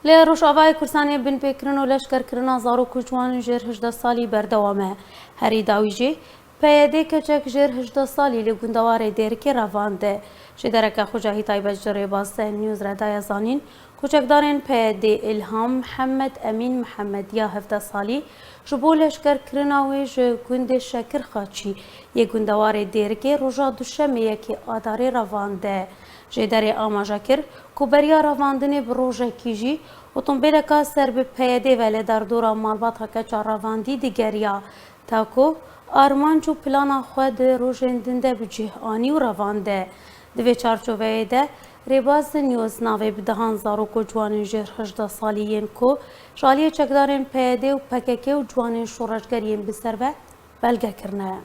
لی روشاوای کورسانی بن پیکرن و لشکرکرنا زارو کجوان جر 18 سالی بردوامه هری داویجی پیاده کچک جر 18 سالی لگوندوار دیرکی روانده جدرک خوجاهی تایبت جره باسته نیوز ردای زانین کوچکدارین پیاده الهام محمد امین محمدیا 17 سالی جبو لشکرکرنا و گوند شکر خاچی یک گوندوار دیرکی روژا دوشمه یکی آداری روانده جدری آماجا کر کوبریا رواندنی بروژه کیجی اتومبیلکا سر به پیاده ولی در دورا مالبات هکچا رواندی دیگریا تاکو آرمانچو پلانا خود روژندنده بجهانی و روانده دوی چارچوبه ده ریباز نیوز ناوی بدهان زاروک و جوانین جر 18 سالیین کو شالی چکدارین پیاده و پککه و جوانین شورشگرین بسر و بلگه کرنه